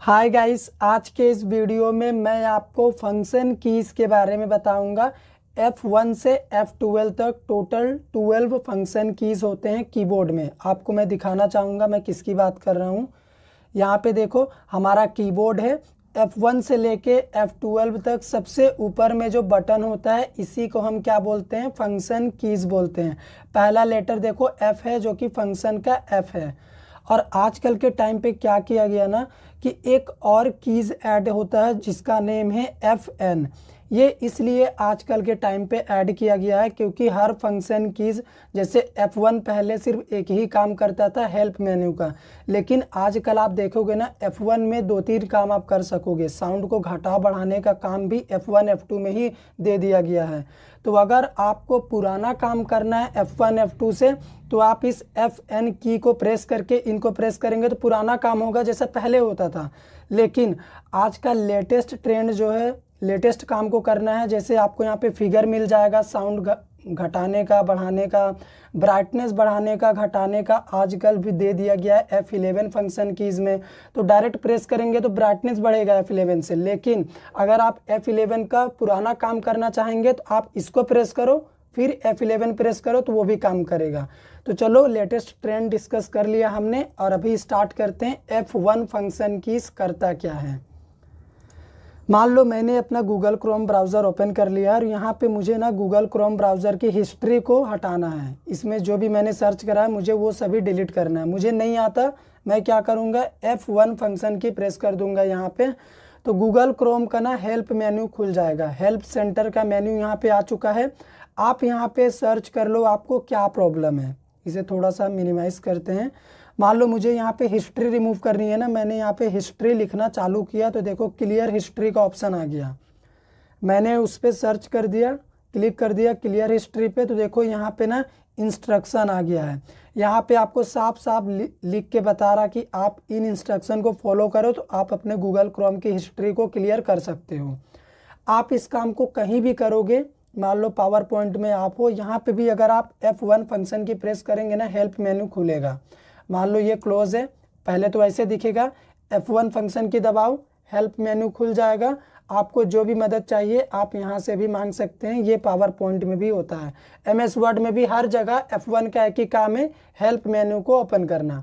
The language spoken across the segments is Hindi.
हाय गाइस, आज के इस वीडियो में मैं आपको फंक्शन कीज़ के बारे में बताऊंगा। F1 से F12 तक टोटल 12 फंक्शन कीज़ होते हैं कीबोर्ड में। आपको मैं दिखाना चाहूँगा मैं किसकी बात कर रहा हूँ। यहाँ पे देखो हमारा कीबोर्ड है। F1 से लेके F12 तक सबसे ऊपर में जो बटन होता है इसी को हम क्या बोलते हैं, फंक्शन कीज़ बोलते हैं। पहला लेटर देखो F है जो कि फंक्शन का F है। और आजकल के टाइम पे क्या किया गया ना कि एक और कीज़ ऐड होता है जिसका नेम है FN। ये इसलिए आजकल के टाइम पे ऐड किया गया है क्योंकि हर फंक्शन कीज़ जैसे F1 पहले सिर्फ एक ही काम करता था, हेल्प मेन्यू का, लेकिन आजकल आप देखोगे ना F1 में दो तीन काम आप कर सकोगे। साउंड को घटा बढ़ाने का काम भी F1 F2 में ही दे दिया गया है। तो अगर आपको पुराना काम करना है F1 F2 से तो आप इस FN की को प्रेस करके इनको प्रेस करेंगे तो पुराना काम होगा जैसा पहले होता था। लेकिन आज का लेटेस्ट ट्रेंड जो है, लेटेस्ट काम को करना है, जैसे आपको यहाँ पे फिगर मिल जाएगा साउंड घटाने का बढ़ाने का, ब्राइटनेस बढ़ाने का घटाने का आजकल भी दे दिया गया है F11 फंक्शन कीज़ में। तो डायरेक्ट प्रेस करेंगे तो ब्राइटनेस बढ़ेगा F11 से। लेकिन अगर आप F11 का पुराना काम करना चाहेंगे तो आप इसको प्रेस करो, फिर F11 प्रेस करो तो वो भी काम करेगा। तो चलो लेटेस्ट ट्रेंड डिस्कस कर लिया हमने और अभी स्टार्ट करते हैं F1 फंक्शन कीज़ करता क्या है। मान लो मैंने अपना गूगल क्रोम ब्राउज़र ओपन कर लिया और यहाँ पे मुझे ना गूगल क्रोम ब्राउज़र की हिस्ट्री को हटाना है। इसमें जो भी मैंने सर्च करा है मुझे वो सभी डिलीट करना है। मुझे नहीं आता, मैं क्या करूँगा, F1 फंक्शन की प्रेस कर दूँगा यहाँ पे। तो गूगल क्रोम का ना हेल्प मेन्यू खुल जाएगा। हेल्प सेंटर का मेन्यू यहाँ पे आ चुका है। आप यहाँ पे सर्च कर लो आपको क्या प्रॉब्लम है। इसे थोड़ा सा मिनिमाइज़ करते हैं। मान लो मुझे यहाँ पे हिस्ट्री रिमूव करनी है ना, मैंने यहाँ पे हिस्ट्री लिखना चालू किया तो देखो क्लियर हिस्ट्री का ऑप्शन आ गया। मैंने उस पर सर्च कर दिया, क्लिक कर दिया क्लियर हिस्ट्री पे, तो देखो यहाँ पे ना इंस्ट्रक्शन आ गया है। यहाँ पे आपको साफ साफ लिख के बता रहा कि आप इन इंस्ट्रक्शन को फॉलो करो तो आप अपने गूगल क्रोम की हिस्ट्री को क्लियर कर सकते हो। आप इस काम को कहीं भी करोगे, मान लो पावर पॉइंट में आप हो, यहाँ पे भी अगर आप F1 फंक्शन की प्रेस करेंगे ना हेल्प मेन्यू खुलेगा। मान लो ये क्लोज है, पहले तो ऐसे दिखेगा, F1 फंक्शन की दबाओ, हेल्प मेन्यू खुल जाएगा। आपको जो भी मदद चाहिए आप यहाँ से भी मांग सकते हैं। ये पावर पॉइंट में भी होता है, MS वर्ड में भी, हर जगह F1 का एक ही काम है, हेल्प मेन्यू को ओपन करना।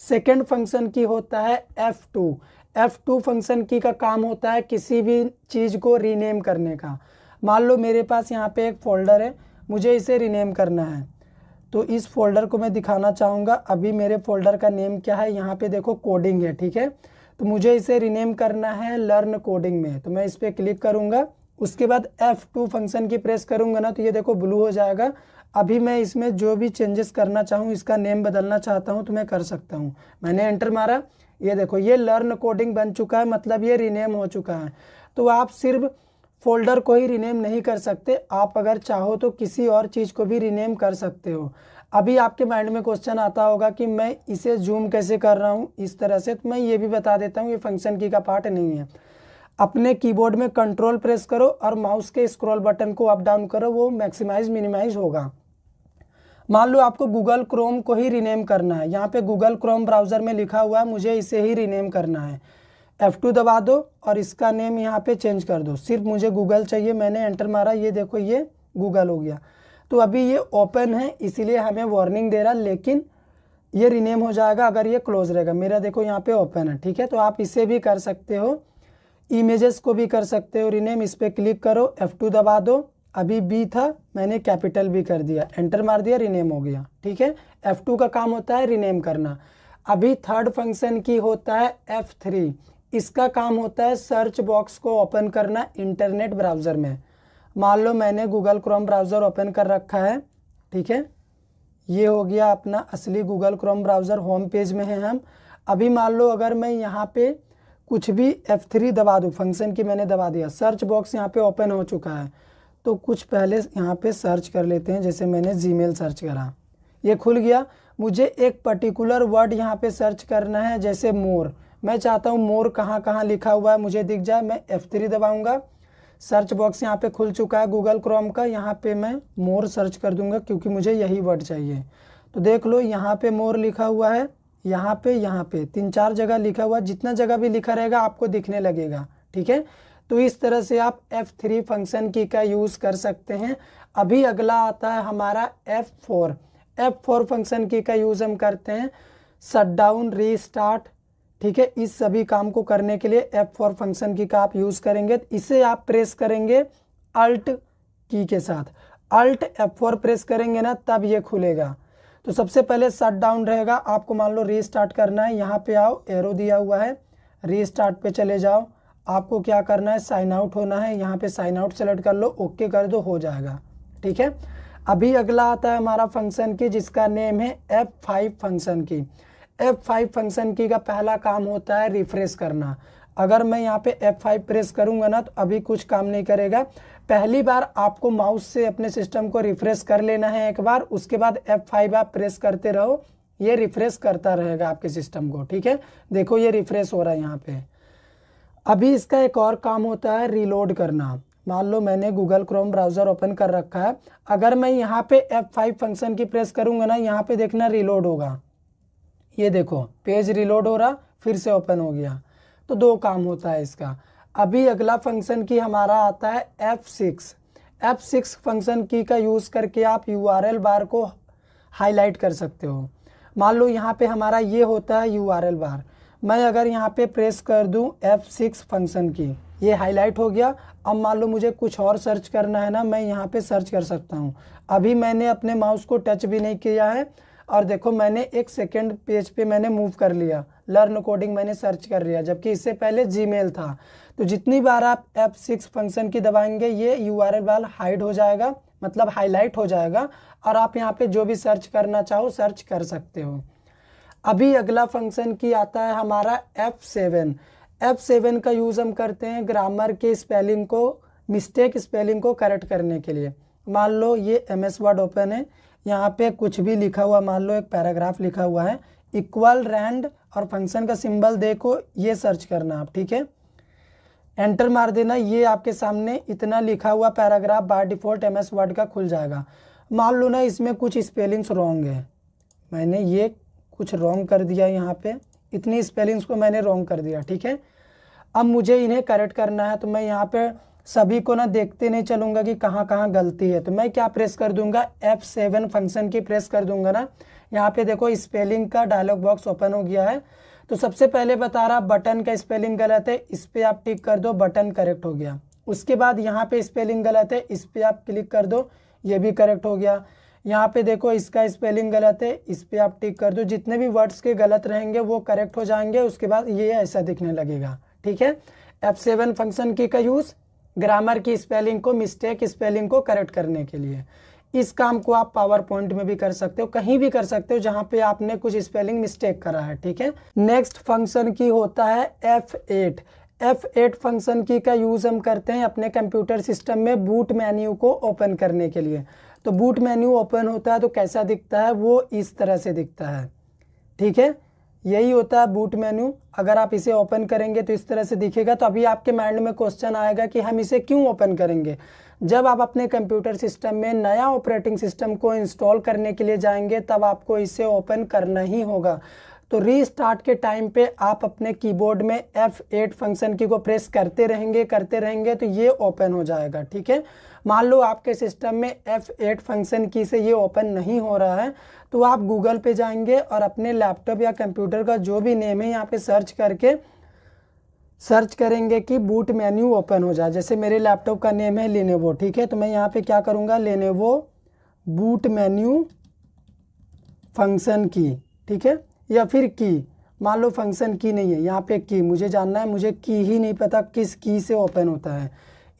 सेकेंड फंक्शन की होता है F2। F2 फंक्शन की का काम होता है किसी भी चीज़ को रीनेम करने का। मान लो मेरे पास यहाँ पे एक फ़ोल्डर है, मुझे इसे रीनेम करना है तो इस फोल्डर को मैं दिखाना चाहूँगा। अभी मेरे फोल्डर का नेम क्या है, यहाँ पे देखो कोडिंग है, ठीक है। तो मुझे इसे रीनेम करना है लर्न कोडिंग में, तो मैं इस पर क्लिक करूँगा। उसके बाद F2 फंक्शन की प्रेस करूँगा ना तो ये देखो ब्लू हो जाएगा। अभी मैं इसमें जो भी चेंजेस करना चाहूँ, इसका नेम बदलना चाहता हूँ तो मैं कर सकता हूँ। मैंने एंटर मारा, ये देखो ये लर्न कोडिंग बन चुका है, मतलब ये रीनेम हो चुका है। तो आप सिर्फ फोल्डर को ही रीनेम नहीं कर सकते, आप अगर चाहो तो किसी और चीज़ को भी रीनेम कर सकते हो। अभी आपके माइंड में क्वेश्चन आता होगा कि मैं इसे जूम कैसे कर रहा हूँ इस तरह से, तो मैं ये भी बता देता हूँ, ये फंक्शन की का पार्ट नहीं है। अपने कीबोर्ड में कंट्रोल प्रेस करो और माउस के स्क्रॉल बटन को अप डाउन करो, वो मैक्सिमाइज मिनिमाइज होगा। मान लो आपको गूगल क्रोम को ही रीनेम करना है, यहाँ पे गूगल क्रोम ब्राउज़र में लिखा हुआ है, मुझे इसे ही रीनेम करना है। F2 दबा दो और इसका नेम यहाँ पे चेंज कर दो, सिर्फ मुझे गूगल चाहिए। मैंने एंटर मारा, ये देखो ये गूगल हो गया। तो अभी ये ओपन है इसीलिए हमें वार्निंग दे रहा, लेकिन ये रीनेम हो जाएगा अगर ये क्लोज रहेगा। मेरा देखो यहाँ पे ओपन है, ठीक है। तो आप इसे भी कर सकते हो, इमेजेस को भी कर सकते हो रीनेम। इस पर क्लिक करो, F2 दबा दो, अभी B था मैंने कैपिटल भी कर दिया, एंटर मार दिया, रीनेम हो गया, ठीक है। F2 का काम होता है रीनेम करना। अभी थर्ड फंक्शन की होता है F3। इसका काम होता है सर्च बॉक्स को ओपन करना इंटरनेट ब्राउज़र में। मान लो मैंने गूगल क्रोम ब्राउज़र ओपन कर रखा है, ठीक है। ये हो गया अपना असली Google Chrome browser, home page में है हम। अभी मान लो अगर मैं यहाँ पे कुछ भी F3 दबा दूँ, फंक्शन की मैंने दबा दिया, सर्च बॉक्स यहाँ पे ओपन हो चुका है। तो कुछ पहले यहाँ पे सर्च कर लेते हैं, जैसे मैंने जीमेल सर्च करा, ये खुल गया। मुझे एक पर्टिकुलर वर्ड यहाँ पे सर्च करना है, जैसे मोर। मैं चाहता हूँ मोर कहाँ कहाँ लिखा हुआ है मुझे दिख जाए, मैं F3 दबाऊँगा। सर्च बॉक्स यहाँ पे खुल चुका है गूगल क्रोम का, यहाँ पे मैं मोर सर्च कर दूंगा क्योंकि मुझे यही वर्ड चाहिए। तो देख लो यहाँ पे मोर लिखा हुआ है, यहाँ पे 3-4 जगह लिखा हुआ, जितना जगह भी लिखा रहेगा आपको दिखने लगेगा, ठीक है। तो इस तरह से आप F3 फंक्शन की का यूज़ कर सकते हैं। अभी अगला आता है हमारा F4 फंक्शन की का यूज़ हम करते हैं शट डाउन, रीस्टार्ट, ठीक है। इस सभी काम को करने के लिए F4 फंक्शन की का आप यूज़ करेंगे। इसे आप प्रेस करेंगे अल्ट की के साथ, अल्ट F4 प्रेस करेंगे ना तब ये खुलेगा। तो सबसे पहले शट डाउन रहेगा, आपको मान लो रीस्टार्ट करना है, यहाँ पे आओ, एरो दिया हुआ है, रीस्टार्ट पे चले जाओ। आपको क्या करना है, साइन आउट होना है, यहाँ पे साइन आउट सेलेक्ट कर लो, ओके कर दो, हो जाएगा, ठीक है। अभी अगला आता है हमारा फंक्शन की जिसका नेम है F5 फंक्शन की। F5 फंक्शन की का पहला काम होता है रिफ्रेश करना। अगर मैं यहाँ पे F5 प्रेस करूँगा ना तो अभी कुछ काम नहीं करेगा। पहली बार आपको माउस से अपने सिस्टम को रिफ्रेश कर लेना है एक बार, उसके बाद F5 आप प्रेस करते रहो, ये रिफ्रेश करता रहेगा आपके सिस्टम को, ठीक है। देखो ये रिफ्रेश हो रहा है यहाँ पे। अभी इसका एक और काम होता है रीलोड करना। मान लो मैंने गूगल क्रोम ब्राउज़र ओपन कर रखा है, अगर मैं यहाँ पे F5 फंक्शन की प्रेस करूँगा ना, यहाँ पे देखना रीलोड होगा, ये देखो पेज रीलोड हो रहा, फिर से ओपन हो गया। तो 2 काम होता है इसका। अभी अगला फंक्शन की हमारा आता है F6 फंक्शन की का यूज़ करके आप URL बार को हाईलाइट कर सकते हो। मान लो यहाँ पे हमारा ये होता है URL बार, मैं अगर यहाँ पे प्रेस कर दूँ F6 फंक्शन की, ये हाईलाइट हो गया। अब मान लो मुझे कुछ और सर्च करना है ना, मैं यहाँ पे सर्च कर सकता हूँ। अभी मैंने अपने माउस को टच भी नहीं किया है और देखो मैंने एक सेकेंड पेज पे मैंने मूव कर लिया, लर्न कोडिंग मैंने सर्च कर लिया, जबकि इससे पहले जीमेल था। तो जितनी बार आप F6 फंक्शन की दबाएंगे ये URL बार हाइड हो जाएगा, मतलब हाईलाइट हो जाएगा, और आप यहाँ पे जो भी सर्च करना चाहो सर्च कर सकते हो। अभी अगला फंक्शन की आता है हमारा F7 का यूज़ हम करते हैं ग्रामर के स्पेलिंग को, मिस्टेक स्पेलिंग को करेक्ट करने के लिए। मान लो ये MS वर्ड ओपन है, यहाँ पे कुछ भी लिखा हुआ, मान लो एक पैराग्राफ लिखा हुआ है, इक्वल रैंड और फंक्शन का सिंबल देखो, ये सर्च करना आप, ठीक है। एंटर मार देना, ये आपके सामने इतना लिखा हुआ paragraph by default MS word का खुल जाएगा। मान लो ना इसमें कुछ स्पेलिंग्स रॉन्ग है, मैंने ये कुछ रॉन्ग कर दिया, यहाँ पे इतनी स्पेलिंग्स को मैंने रॉन्ग कर दिया, ठीक है। अब मुझे इन्हें करेक्ट करना है, तो मैं यहाँ पे सभी को ना देखते नहीं चलूँगा कि कहाँ कहाँ गलती है, तो मैं क्या प्रेस कर दूंगा, F7 फंक्शन की प्रेस कर दूंगा ना। यहाँ पे देखो स्पेलिंग का डायलॉग बॉक्स ओपन हो गया है। तो सबसे पहले बता रहा बटन का स्पेलिंग गलत है, इस पर आप टिक कर दो, बटन करेक्ट हो गया। उसके बाद यहाँ पे स्पेलिंग गलत है, इस पर आप क्लिक कर दो, ये भी करेक्ट हो गया। यहाँ पे देखो इसका स्पेलिंग गलत है, इस पर आप टिक कर दो, जितने भी वर्ड्स के गलत रहेंगे वो करेक्ट हो जाएंगे। उसके बाद ये ऐसा दिखने लगेगा, ठीक है। F7 फंक्शन की का यूज़ ग्रामर की स्पेलिंग को, मिस्टेक स्पेलिंग को करेक्ट करने के लिए। इस काम को आप पावर पॉइंट में भी कर सकते हो, कहीं भी कर सकते हो जहां पे आपने कुछ स्पेलिंग मिस्टेक करा है, ठीक है। नेक्स्ट फंक्शन की होता है F8 फंक्शन की का यूज़ हम करते हैं अपने कंप्यूटर सिस्टम में बूट मेन्यू को ओपन करने के लिए। तो बूट मेन्यू ओपन होता है तो कैसा दिखता है, वो इस तरह से दिखता है, ठीक है। यही होता है बूट मेन्यू। अगर आप इसे ओपन करेंगे तो इस तरह से दिखेगा। तो अभी आपके माइंड में क्वेश्चन आएगा कि हम इसे क्यों ओपन करेंगे। जब आप अपने कंप्यूटर सिस्टम में नया ऑपरेटिंग सिस्टम को इंस्टॉल करने के लिए जाएंगे तब आपको इसे ओपन करना ही होगा। तो रीस्टार्ट के टाइम पे आप अपने कीबोर्ड में F8 फंक्शन की को प्रेस करते रहेंगे तो ये ओपन हो जाएगा, ठीक है। मान लो आपके सिस्टम में F8 फंक्शन की से ये ओपन नहीं हो रहा है तो आप गूगल पे जाएंगे और अपने लैपटॉप या कंप्यूटर का जो भी नेम है यहाँ पे सर्च करेंगे कि बूट मेन्यू ओपन हो जाए। जैसे मेरे लैपटॉप का नेम है लेनोवो, ठीक है। तो मैं यहाँ पे क्या करूँगा, लेनोवो बूट मेन्यू फंक्शन की, ठीक है, या फिर की। मान लो फंक्शन की नहीं है, यहाँ पे की मुझे जानना है, मुझे की ही नहीं पता किस की से ओपन होता है।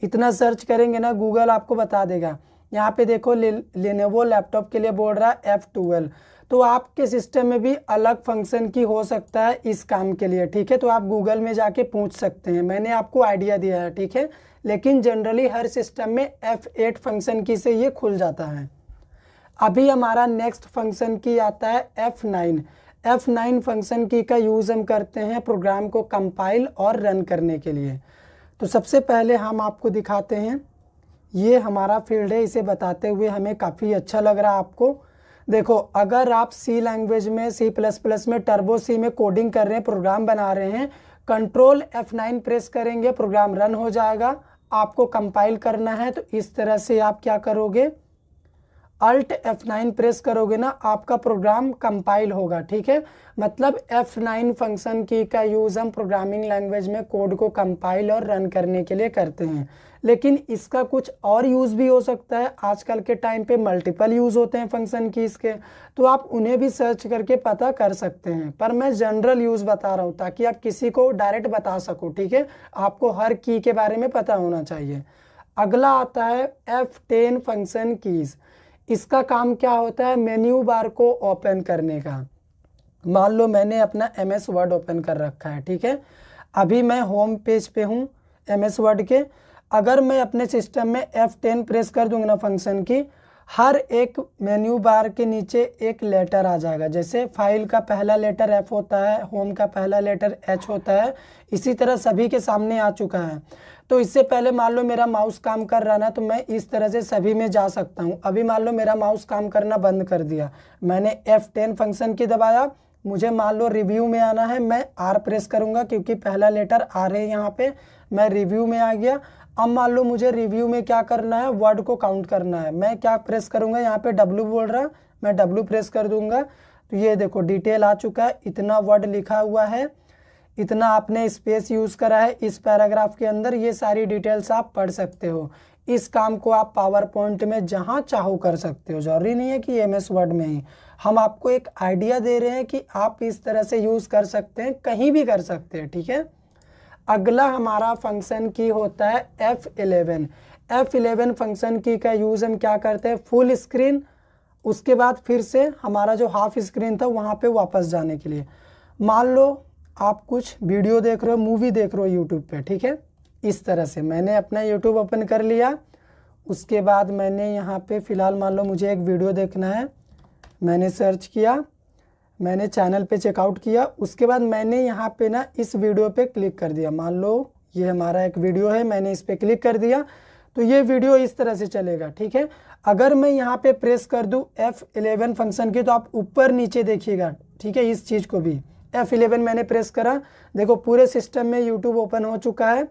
इतना सर्च करेंगे ना गूगल आपको बता देगा। यहाँ पे देखो लेनोवो लैपटॉप के लिए बोल रहा है F12। तो आपके सिस्टम में भी अलग फंक्शन की हो सकता है इस काम के लिए, ठीक है। तो आप गूगल में जाके पूछ सकते हैं, मैंने आपको आइडिया दिया है, ठीक है। लेकिन जनरली हर सिस्टम में F8 फंक्शन की से ये खुल जाता है। अभी हमारा नेक्स्ट फंक्शन की आता है F9 फंक्शन की का यूज़ हम करते हैं प्रोग्राम को कंपाइल और रन करने के लिए। तो सबसे पहले हम आपको दिखाते हैं, ये हमारा फील्ड है, इसे बताते हुए हमें काफ़ी अच्छा लग रहा है आपको। देखो, अगर आप सी लैंग्वेज में, C++ में, टर्बो सी में कोडिंग कर रहे हैं, प्रोग्राम बना रहे हैं, कंट्रोल F9 प्रेस करेंगे, प्रोग्राम रन हो जाएगा। आपको कंपाइल करना है तो इस तरह से आप क्या करोगे, Alt F9 प्रेस करोगे ना, आपका प्रोग्राम कंपाइल होगा। ठीक है, मतलब F9 फंक्शन की का यूज़ हम प्रोग्रामिंग लैंग्वेज में कोड को कंपाइल और रन करने के लिए करते हैं। लेकिन इसका कुछ और यूज़ भी हो सकता है। आजकल के टाइम पे मल्टीपल यूज़ होते हैं फंक्शन की इसके, तो आप उन्हें भी सर्च करके पता कर सकते हैं। पर मैं जनरल यूज़ बता रहा हूँ ताकि आप किसी को डायरेक्ट बता सको। ठीक है, आपको हर की के बारे में पता होना चाहिए। अगला आता है F10 फंक्शन कीज़। इसका काम क्या होता है, मेन्यू बार को ओपन करने का। मान लो मैंने अपना MS वर्ड ओपन कर रखा है। ठीक है, अभी मैं होम पेज पे हूँ MS वर्ड के। अगर मैं अपने सिस्टम में F10 प्रेस कर दूंगा ना फंक्शन की, हर एक मेन्यू बार के नीचे एक लेटर आ जाएगा। जैसे फाइल का पहला लेटर F होता है, होम का पहला लेटर H होता है, इसी तरह सभी के सामने आ चुका है। तो इससे पहले मान लो मेरा माउस काम कर रहा ना, तो मैं इस तरह से सभी में जा सकता हूँ। अभी मान लो मेरा माउस काम करना बंद कर दिया, मैंने F10 फंक्शन की दबाया, मुझे मान लो रिव्यू में आना है, मैं R प्रेस करूँगा क्योंकि पहला लेटर R है यहाँ पे, मैं रिव्यू में आ गया। अब मान लो मुझे रिव्यू में क्या करना है, वर्ड को काउंट करना है, मैं क्या प्रेस करूँगा, यहाँ पे W बोल रहा, मैं W प्रेस कर दूंगा। तो ये देखो डिटेल आ चुका है, इतना वर्ड लिखा हुआ है, इतना आपने स्पेस यूज़ करा है इस पैराग्राफ के अंदर, ये सारी डिटेल्स आप पढ़ सकते हो। इस काम को आप पावर पॉइंट में जहाँ चाहो कर सकते हो, जरूरी नहीं है कि MS वर्ड में ही। हम आपको एक आइडिया दे रहे हैं कि आप इस तरह से यूज़ कर सकते हैं, कहीं भी कर सकते हैं। ठीक है, अगला हमारा फंक्शन की होता है F11। F11 फंक्शन की का यूज़ हम क्या करते हैं, फुल स्क्रीन, उसके बाद फिर से हमारा जो हाफ स्क्रीन था वहाँ पे वापस जाने के लिए। मान लो आप कुछ वीडियो देख रहे हो, मूवी देख रहे हो यूट्यूब पे। ठीक है, इस तरह से मैंने अपना यूट्यूब ओपन कर लिया, उसके बाद मैंने यहाँ पे फ़िलहाल मान लो मुझे एक वीडियो देखना है, मैंने सर्च किया, मैंने चैनल पे चेकआउट किया, उसके बाद मैंने यहाँ पे ना इस वीडियो पे क्लिक कर दिया। मान लो ये हमारा एक वीडियो है, मैंने इस पे क्लिक कर दिया, तो ये वीडियो इस तरह से चलेगा। ठीक है, अगर मैं यहाँ पे प्रेस कर दूँ F11 फंक्शन की, तो आप ऊपर नीचे देखिएगा। ठीक है, इस चीज़ को भी F11 मैंने प्रेस करा, देखो पूरे सिस्टम में यूट्यूब ओपन हो चुका है।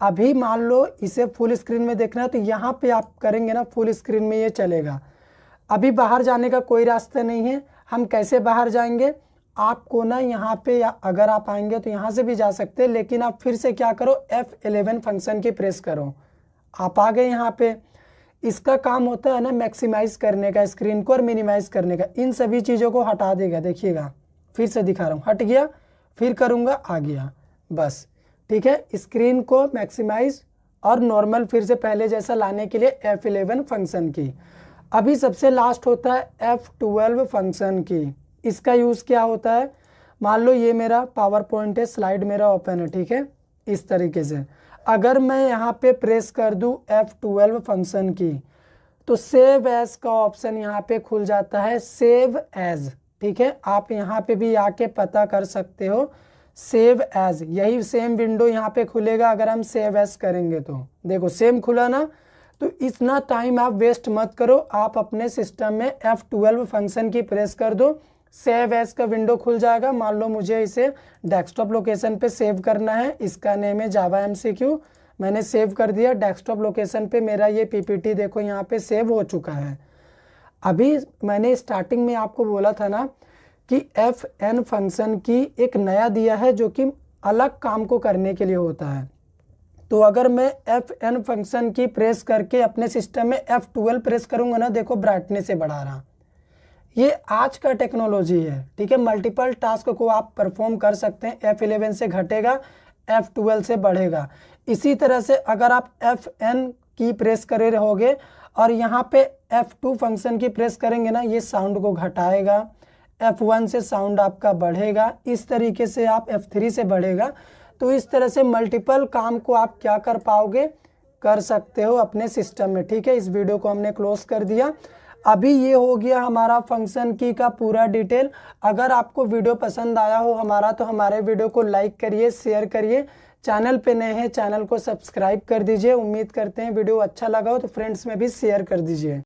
अभी मान लो इसे फुल स्क्रीन में देखना है, तो यहाँ पे आप करेंगे ना फुल स्क्रीन में ये चलेगा। अभी बाहर जाने का कोई रास्ता नहीं है, हम कैसे बाहर जाएंगे, आपको ना यहाँ पे अगर आप आएंगे तो यहाँ से भी जा सकते हैं, लेकिन आप फिर से क्या करो, F11 फंक्शन की प्रेस करो। आप आ गए यहाँ पे। इसका काम होता है ना मैक्सिमाइज करने का स्क्रीन को और मिनिमाइज करने का, इन सभी चीज़ों को हटा देगा। देखिएगा फिर से दिखा रहा हूँ, हट गया, फिर करूँगा आ गया, बस। ठीक है, स्क्रीन को मैक्सिमाइज और नॉर्मल फिर से पहले जैसा लाने के लिए F11 फंक्शन की। अभी सबसे लास्ट होता है F12 फंक्शन की। इसका यूज़ क्या होता है, मान लो ये मेरा पावर पॉइंट है, स्लाइड मेरा ओपन है। ठीक है, इस तरीके से अगर मैं यहाँ पे प्रेस कर दूँ F12 फंक्शन की, तो सेव एज का ऑप्शन यहाँ पे खुल जाता है, सेव एज। ठीक है, आप यहाँ पे भी आके पता कर सकते हो, सेव एज, यही सेम विंडो यहाँ पे खुलेगा अगर हम सेव एज करेंगे तो। देखो सेम खुला ना, तो इतना टाइम आप वेस्ट मत करो, आप अपने सिस्टम में F12 फंक्शन की प्रेस कर दो, सेव एज का विंडो खुल जाएगा। मान लो मुझे इसे डेस्कटॉप लोकेशन पे सेव करना है, इसका नेम है जावा MCQ, मैंने सेव कर दिया डेस्कटॉप लोकेशन पे। मेरा ये PPT देखो यहाँ पे सेव हो चुका है। अभी मैंने स्टार्टिंग में आपको बोला था ना कि FN फंक्शन की एक नया दिया है जो कि अलग काम को करने के लिए होता है। तो अगर मैं FN फंक्शन की प्रेस करके अपने सिस्टम में F12 प्रेस करूंगा ना, देखो ब्राइटनेस से बढ़ा रहा, ये आज का टेक्नोलॉजी है। ठीक है, मल्टीपल टास्क को आप परफॉर्म कर सकते हैं, F11 से घटेगा, F12 से बढ़ेगा। इसी तरह से अगर आप FN की प्रेस करे रहोगे और यहाँ पे F2 फंक्शन की प्रेस करेंगे ना, ये साउंड को घटाएगा, F1 से साउंड आपका बढ़ेगा, इस तरीके से आप F3 से बढ़ेगा। तो इस तरह से मल्टीपल काम को आप क्या कर पाओगे, कर सकते हो अपने सिस्टम में। ठीक है, इस वीडियो को हमने क्लोज कर दिया। अभी ये हो गया हमारा फंक्शन की का पूरा डिटेल। अगर आपको वीडियो पसंद आया हो हमारा, तो हमारे वीडियो को लाइक करिए, शेयर करिए। चैनल पे नए हैं, चैनल को सब्सक्राइब कर दीजिए। उम्मीद करते हैं वीडियो अच्छा लगा हो तो फ्रेंड्स में भी शेयर कर दीजिए।